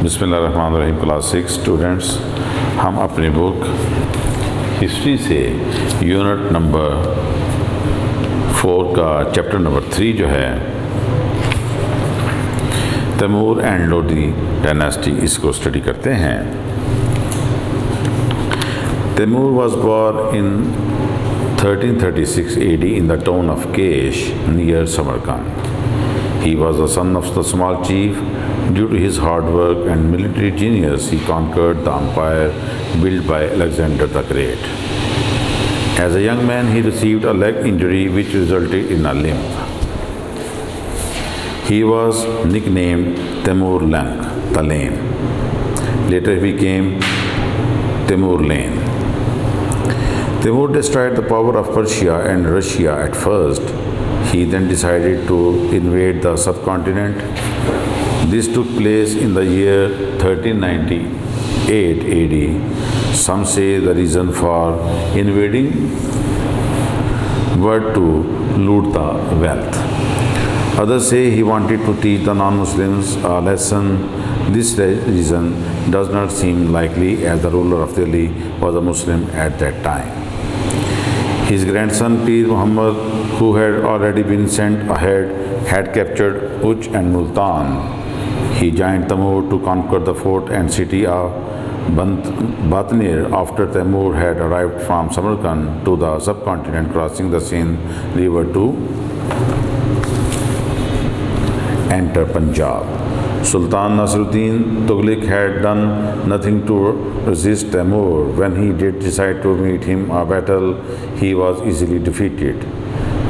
बिस्मिल्लाहिर्रहमानिर्रहीम। Class 6 students, हम अपनी बुक हिस्ट्री से यूनिट नंबर 4 का चैप्टर नंबर 3 जो है तैमूर एंड लोदी डायनेस्टी, इसको स्टडी करते हैं। Timur was born in 1336 AD in the town of Kesh near Samarkand. He was the son of the small chief. Due to his hard work and military genius, he conquered the empire built by Alexander the Great. As a young man, he received a leg injury which resulted in a limp. He was nicknamed Temur Lank, the Lame. Later he became Temur Lane. Temur destroyed the power of Persia and Russia at first. He then decided to invade the subcontinent. This took place in the year 1398 AD. Some say the reason for invading were to loot the wealth. Others say he wanted to teach the non-Muslims a lesson. This reason does not seem likely, as the ruler of Delhi was a Muslim at that time. His grandson Pir Muhammad, who had already been sent ahead, had captured Uch and Multan. He joined Temur to conquer the fort and city of Batnir after Temur had arrived from Samarkand to the subcontinent, crossing the Sindh river to enter Punjab. Sultan Nasruddin Tughlaq had done nothing to resist Temur. When he did decide to meet him a battle, he was easily defeated.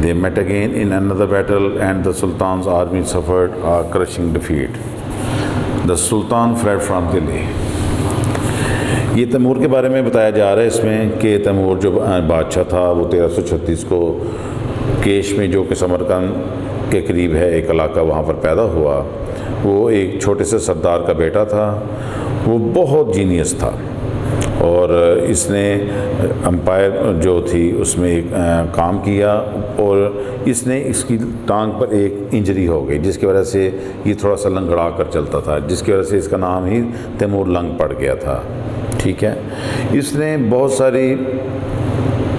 They met again in another battle and the Sultan's army suffered a crushing defeat. The Sultan fled from Delhi. ये तैमूर के बारे में बताया जा रहा है इसमें कि तैमूर जो बादशाह था वो 1336 को केश में, जो कि समरकंद के करीब है एक इलाका, वहाँ पर पैदा हुआ। वो एक छोटे से सरदार का बेटा था। वो बहुत जीनियस था और इसने एम्पायर जो थी उसमें एक काम किया और इसने इसकी टांग पर एक इंजरी हो गई, जिसकी वजह से ये थोड़ा सा लंगड़ा कर चलता था, जिसकी वजह से इसका नाम ही तैमूर लंग पड़ गया था। ठीक है, इसने बहुत सारी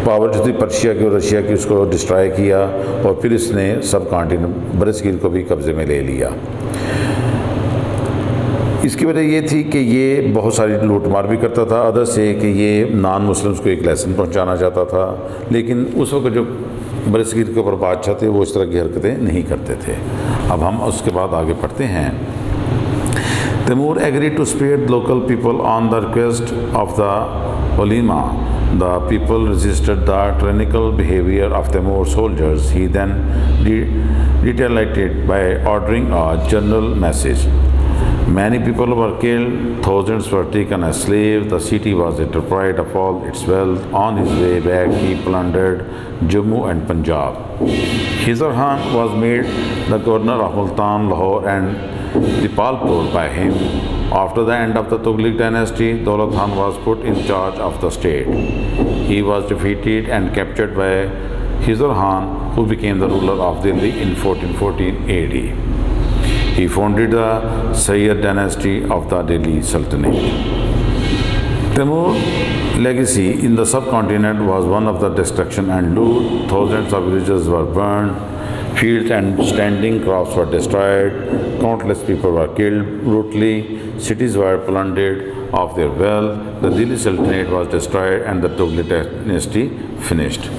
पावर जो थी पर्शिया की और रशिया की उसको डिस्ट्रॉय किया और फिर इसने सब कॉन्टिनेंट बरसगीर को भी कब्ज़े में ले लिया। इसकी वजह ये थी कि ये बहुत सारी लूट मार भी करता था। अदर से कि ये नॉन मुस्लिम्स को एक लेसन पहुंचाना चाहता था, लेकिन उस वक्त जो बरसगीर के ऊपर बादशाह थे वो इस तरह की हरकतें नहीं करते थे। अब हम उसके बाद आगे पढ़ते हैं। Timur agree to spare local people on the request of the उलेमा. The people resisted the tyrannical behavior of Temur's soldiers. He then retaliated by ordering a general message. Many people were killed, thousands were taken as slaves. The city was deprived of all its wealth. On his way back, he plundered Jammu and Punjab. Khizr Khan was made the governor of Multan, Lahore and Dipalpur by him. After the end of the Tughlaq dynasty, Daulat Khan was put in charge of the state. He was defeated and captured by Khizr Khan, who became the ruler of Delhi in 1414 AD. He founded the Sayyid dynasty of the Delhi Sultanate. Temur's legacy in the subcontinent was one of the destruction and loot. Thousands of villages were burned, fields and standing crops were destroyed, countless people were killed brutally, cities were plundered of their wealth. The Delhi Sultanate was destroyed and the Tughlaq dynasty finished.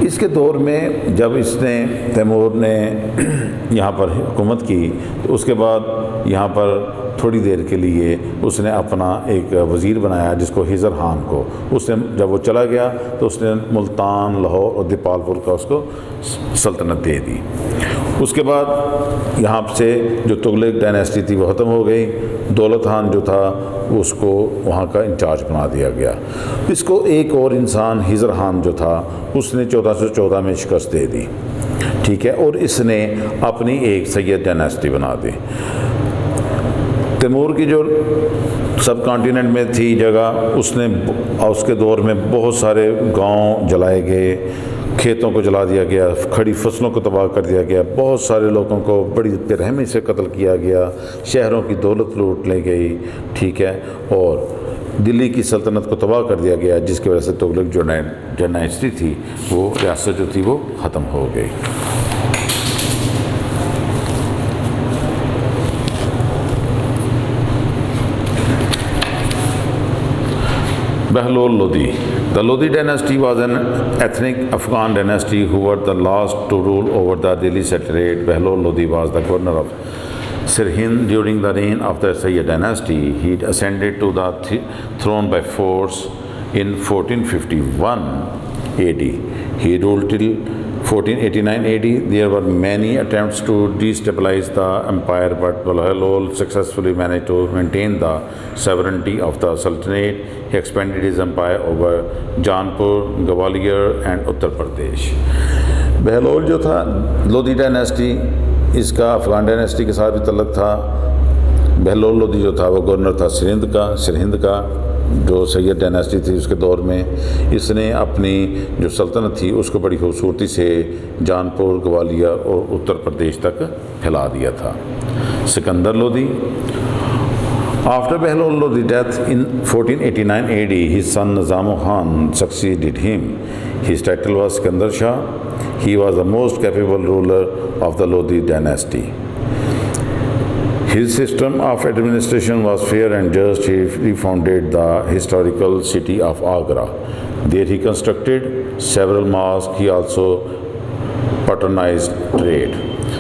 इसके दौर में जब इसने तैमूर ने यहाँ पर हुकूमत की तो उसके बाद यहाँ पर थोड़ी देर के लिए उसने अपना एक वज़ीर बनाया जिसको खिज़र खान को। उसने जब वो चला गया तो उसने मुल्तान, लाहौर और दीपालपुर का उसको सल्तनत दे दी। उसके बाद यहाँ से जो तुगलक डायनेस्टी थी वो ख़त्म हो गई। दौलत खान जो था उसको वहाँ का इंचार्ज बना दिया गया। इसको एक और इंसान खिज़र खान जो था उसने 1414 में शिकस्त दे दी। ठीक है, और इसने अपनी एक सैयद डायनेस्टी बना दी। तैमूर की जो सब कॉन्टिनेंट में थी जगह, उसने उसके दौर में बहुत सारे गांव जलाए गए, खेतों को जला दिया गया, खड़ी फसलों को तबाह कर दिया गया, बहुत सारे लोगों को बड़ी बेरहमी से कत्ल किया गया, शहरों की दौलत लूट ली गई, ठीक है, और दिल्ली की सल्तनत को तबाह कर दिया गया, जिसकी वजह से तुगलक जो डायनेस्टी थी वो रियासत जो थी वो ख़त्म हो गई। Bahlol Lodi. The Lodi dynasty was an ethnic Afghan dynasty who were the last to rule over the Delhi Secretariat. Bahlol Lodi was the governor of Sirhind during the reign of the Sayyid dynasty. He ascended to the throne by force in 1451 AD. He ruled till 1489 AD. There were many attempts to destabilize the empire, but Bahlol successfully managed to maintain the sovereignty of the Sultanate. He expanded his empire over Jaunpur, Gwalior and Uttar Pradesh. Bahlol जो था, Lodhi dynasty, इसका Afghan dynasty के साथ भी तल्लुक़ था। बहलोल लोधी जो था वो गवर्नर था सिरहिंद का जो सैयद डायनेस्टी थी उसके दौर में। इसने अपनी जो सल्तनत थी उसको बड़ी खूबसूरती से जौनपुर, ग्वालियर और उत्तर प्रदेश तक फैला दिया था। Sikandar Lodhi. After Bahlol Lodi's death in 1489 AD, his son Nizam Khan succeeded him. His title was Sikandar Shah. He was the most capable ruler of the Lodi dynasty. His system of administration was fair and just. He refounded the historical city of Agra. There he constructed several mosques. He also patronized trade.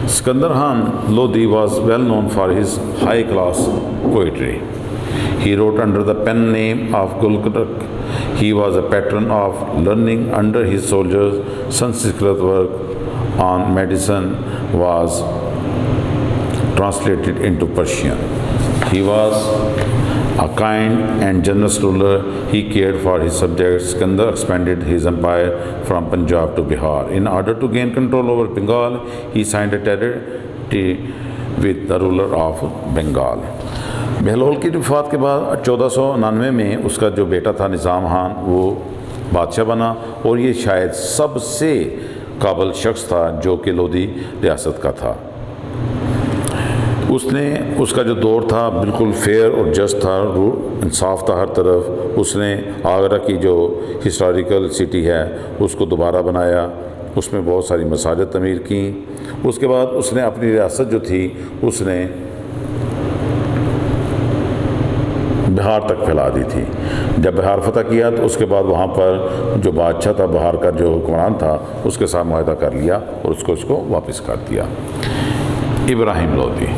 Sikandar Khan Lodi was well known for his high-class poetry. He wrote under the pen name of Gulgulak. He was a patron of learning. Under his soldiers, Sanskrit work on medicine was translated into Persian. He was a kind and generous ruler. He cared for his subjects. Sikandar expanded his empire from Punjab to Bihar. In order to gain control over Bengal, he signed a treaty with the ruler of Bengal. Bahlol की वफ़ात के बाद 1499 में उसका जो बेटा था निज़ाम खान वो बादशाह बना, और ये शायद सबसे काबिल शख्स था जो कि लोधी रियासत का था। उसका जो दौर था बिल्कुल फेयर और जस्ट था, इंसाफ था हर तरफ। उसने आगरा की जो हिस्टोरिकल सिटी है उसको दोबारा बनाया, उसमें बहुत सारी मसाजिद तमीर की। उसके बाद उसने अपनी रियासत जो थी उसने बिहार तक फैला दी थी। जब बिहार फतह किया तो उसके बाद वहाँ पर जो बादशाह था, बिहार का जो हुक्मरान था, उसके साथ मुआहदा कर लिया और उसको वापस कर दिया। Ibrahim Lodhi.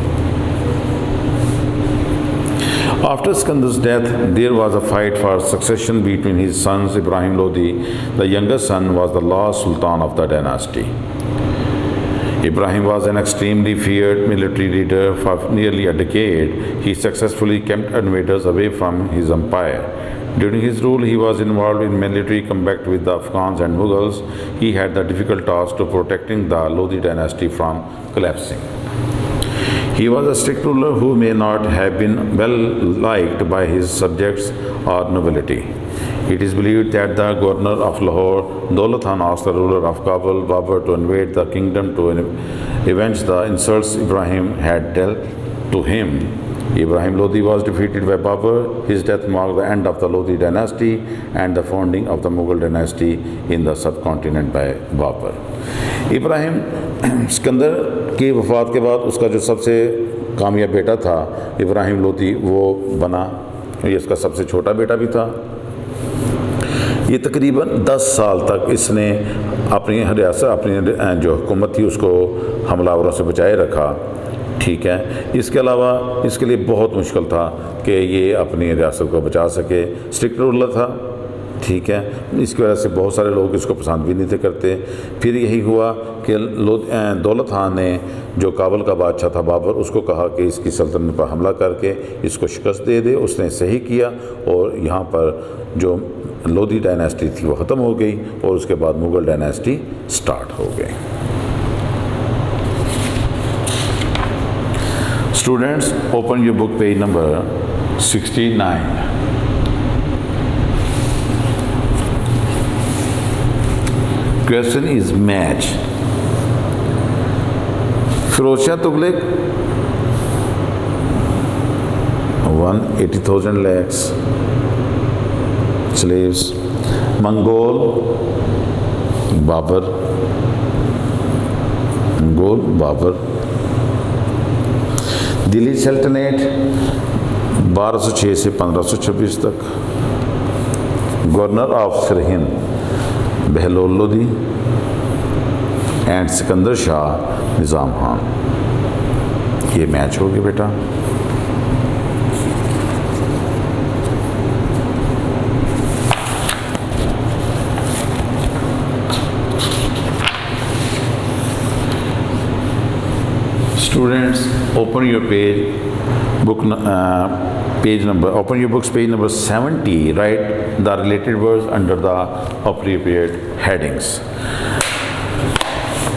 After Sikandar's death, there was a fight for succession between his sons. Ibrahim Lodi, the youngest son, was the last sultan of the dynasty. Ibrahim was an extremely feared military leader for nearly a decade. He successfully kept invaders away from his empire. During his rule, he was involved in military combat with the Afghans and Mughals. He had the difficult task of protecting the Lodi dynasty from collapsing. He was a strict ruler who may not have been well liked by his subjects or nobility. It is believed that the governor of Lahore, Daulat Khan, asked the ruler of Kabul, Babur, to invade the kingdom to avenge the insults Ibrahim had dealt to him. Ibrahim Lodi was defeated by Babur. His death marked the end of the Lodi dynasty and the founding of the Mughal dynasty in the subcontinent by Babur. Ibrahim Sikandar की वफ़ात के बाद उसका जो सबसे कामयाब बेटा था इब्राहिम लोधी वो बना। ये इसका सबसे छोटा बेटा भी था। ये तकरीबन 10 साल तक इसने अपनी रियासत, अपनी जो हुकूमत थी उसको हमलावरों से बचाए रखा, ठीक है। इसके अलावा इसके लिए बहुत मुश्किल था कि ये अपनी रियासत को बचा सके। स्ट्रिक्ट रूलर था, ठीक है। इसकी वजह से बहुत सारे लोग इसको पसंद भी नहीं थे करते। फिर यही हुआ कि दौलत खान ने जो काबुल का बादशाह था बाबर, उसको कहा कि इसकी सल्तनत पर हमला करके इसको शिकस्त दे दे। उसने सही किया और यहाँ पर जो लोधी डायनेस्टी थी वो ख़त्म हो गई और उसके बाद मुग़ल डायनेस्टी स्टार्ट हो गई। Students, open your book page number 69। Question is match. Firoz Shah Tughlaq 180,000 lakhs slaves। Mongol Babur, Delhi सल्तनत 1206 से 1526 तक। Governor of Sirhind Bahlol Lodi and Sikandar Shah Nizam Khan. ये मैच हो गया बेटा। Students, open your page books page number 70. Write the related words under the appropriate headings.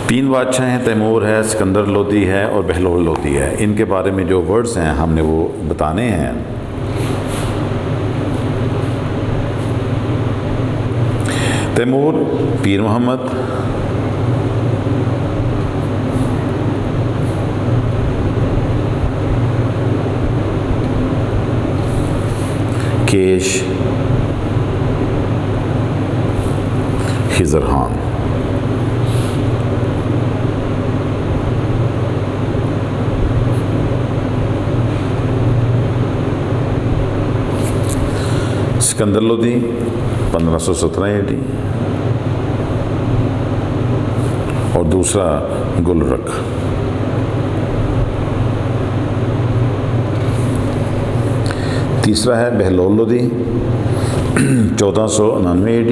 3 बादशाह हैं, तैमूर है, सिकंदर लोदी है और बहलोल लोदी है। इनके बारे में जो वर्ड्स हैं हमने वो बताने हैं। तैमूर पीर मोहम्मद, केश खिजर खान। सिकंदर लोदी 1517 AD और दूसरा गुलरख। तीसरा है Bahlol Lodi 1499 AD,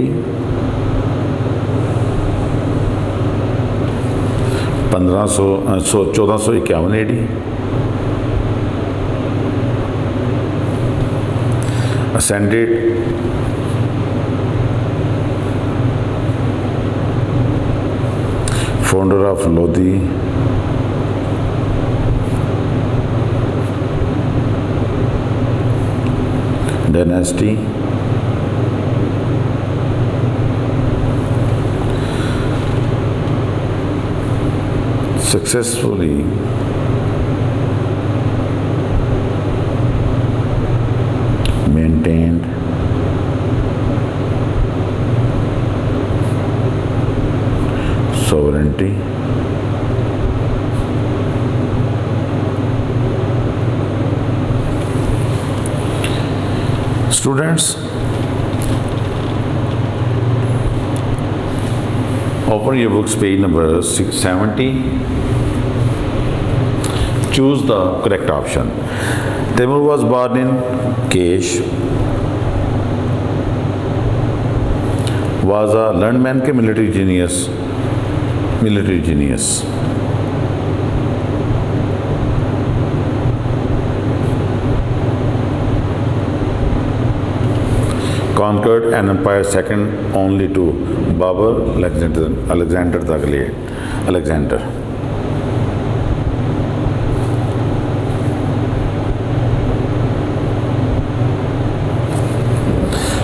1451 AD। ascended founder of Lodi dynasty, successfully maintained sovereignty Students, open your books page number 670. Choose the correct option. Taimur was born in Kesh, was a learned man के military genius. Conquered an empire second only to Babur, Alexander the Great.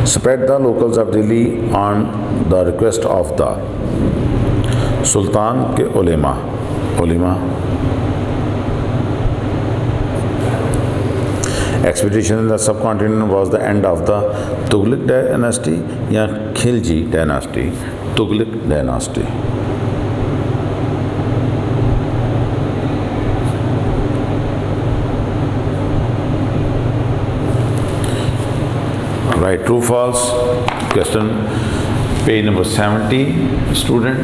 Spread the locals of Delhi on the request of the Sultan के ulema. Expedition in the subcontinent was the end of the Tughlaq dynasty या Khilji dynasty, Tughlaq dynasty. Right, true, false. Question, page number 70, student.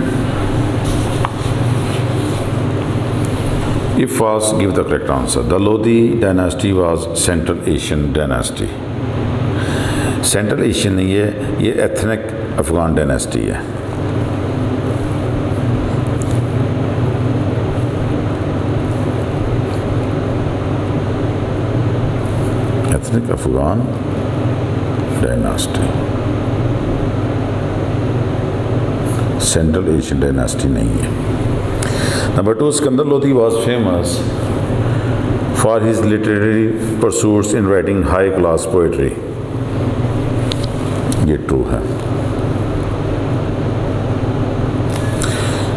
If false, give the correct answer. The Lodi dynasty was Central Asian dynasty. Central Asian नहीं है, ये ethnic Afghan dynasty है. Ethnic Afghan dynasty. Central Asian dynasty नहीं है. Number 2, Sikandar Lodi was famous for his literary pursuits in writing high-class poetry. ये true है.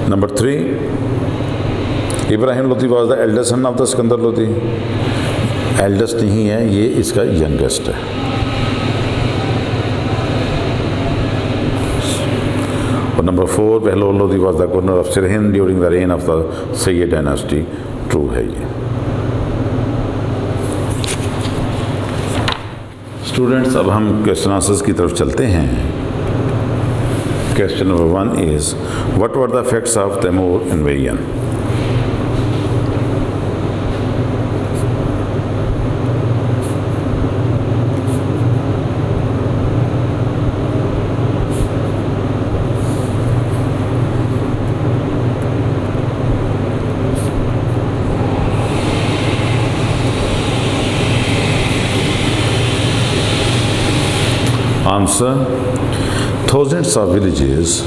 Number 3, Ibrahim Lodi was the eldest son of the Sikandar Lodi. Eldest नहीं है, ये इसका youngest है. और number 4, Behlul Lodi was the governor of Sirhind during the reign of the Sayyid dynasty. True है ये. Students, अब हम question answers की तरफ चलते हैं. Question number 1 is, what were the effects of Timur invasion? Answer: thousands of villages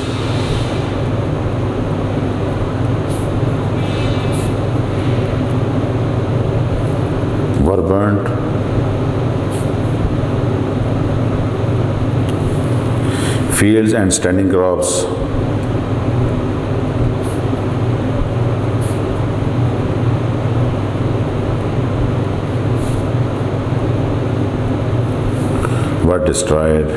were burnt, fields and standing crops were destroyed.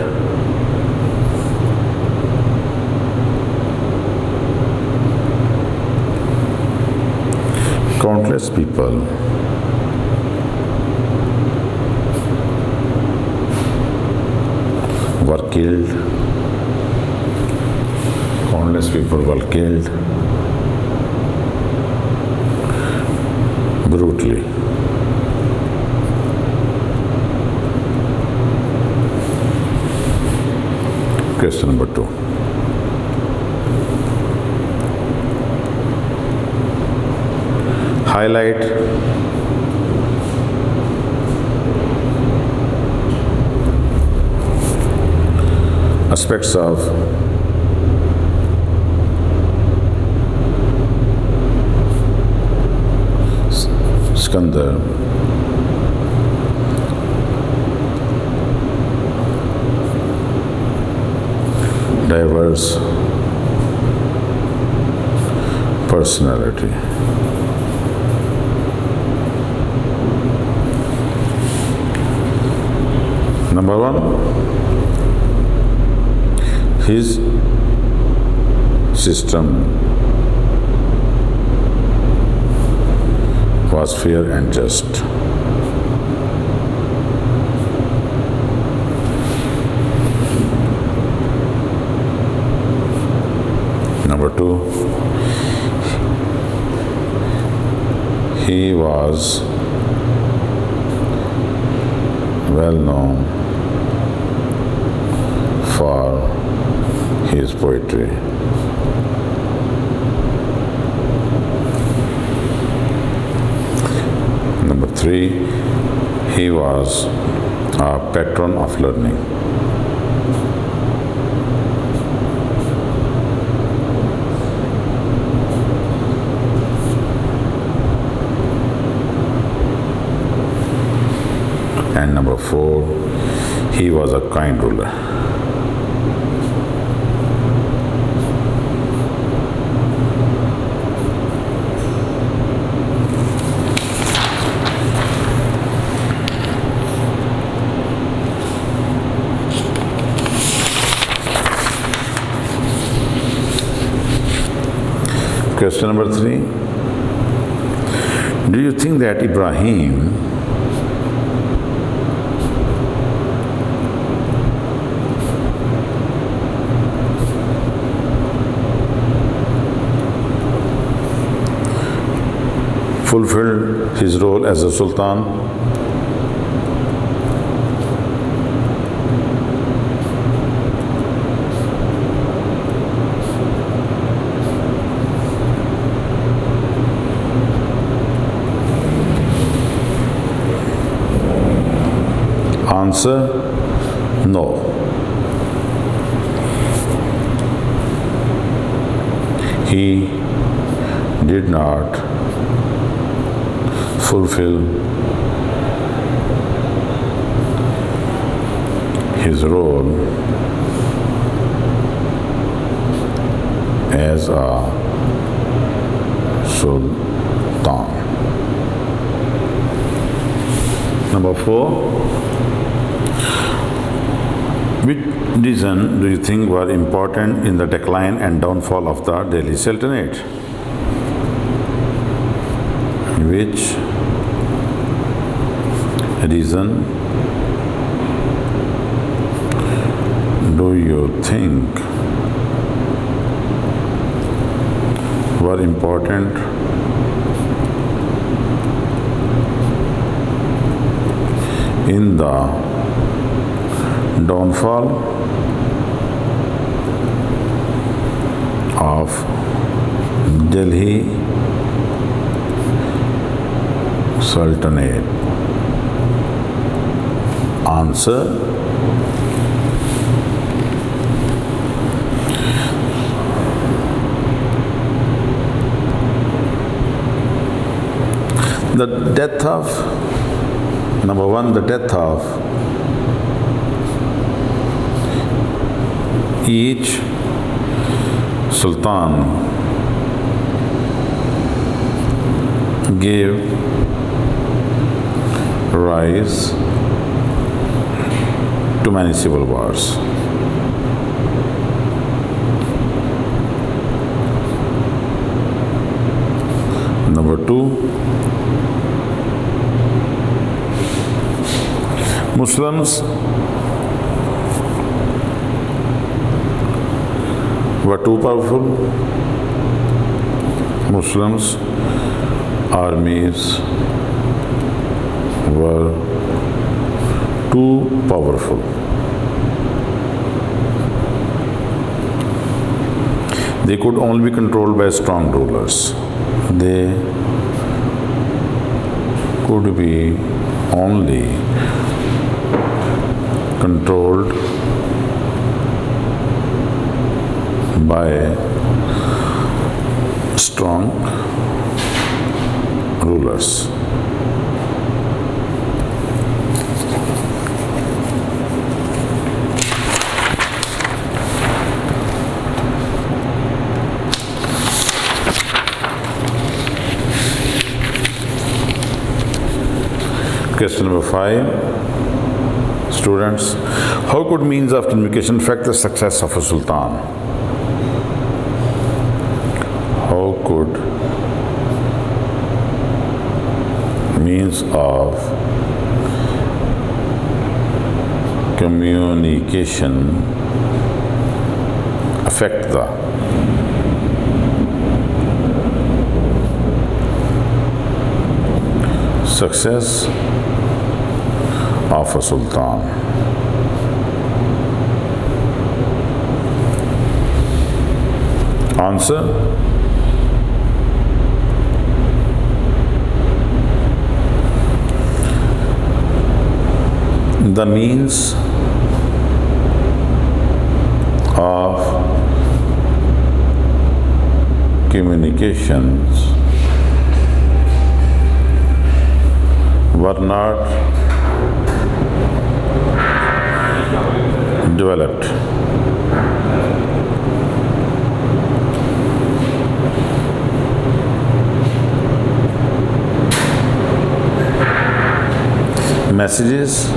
Countless people were killed. Countless people were killed brutally. Question number 2. Highlight aspects of Sikandar diverse personality. Number 1, his system was fair and just. Number 2, he was well known for his poetry. Number 3, he was a patron of learning. And number 4, he was a kind ruler. Question number 3. Do you think that Ibrahim fulfilled his role as a sultan? Answer: no. He did not fulfill his role as a Sultan. Number 4. Which reason do you think were important in the decline and downfall of the Delhi Sultanate? Which reason do you think were important in the downfall of Delhi Sultanate? Answer: the death of, number 1, the death of each Sultan gave rise to many civil wars. Number 2, Muslims were too powerful. Muslims armies were too powerful. They could only be controlled by strong rulers. They could be only controlled by strong rulers. Question number 5. Students, how could means of communication affect the success of a sultan? How could means of communication affect the success of a sultan? Answer: the means of communications were not developed. Messages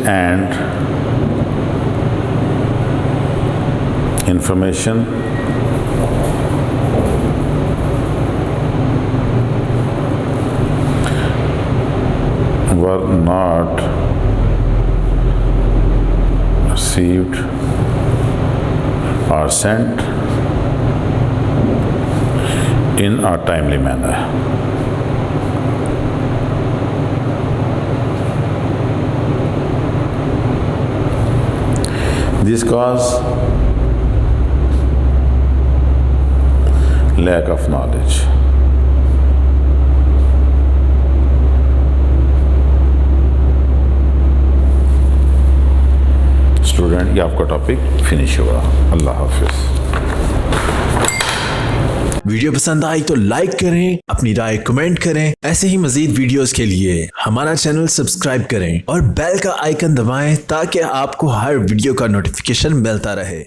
and information were not received or sent in a timely manner. This cause lack of knowledge. Student, ये आपका topic finish हुआ। अल्लाह हाफिज़। Video पसंद आई तो like करें, अपनी राय comment करें। ऐसे ही मजीद वीडियोस के लिए हमारा चैनल सब्सक्राइब करें और बेल का आइकन दबाएं ताकि आपको हर वीडियो का नोटिफिकेशन मिलता रहे।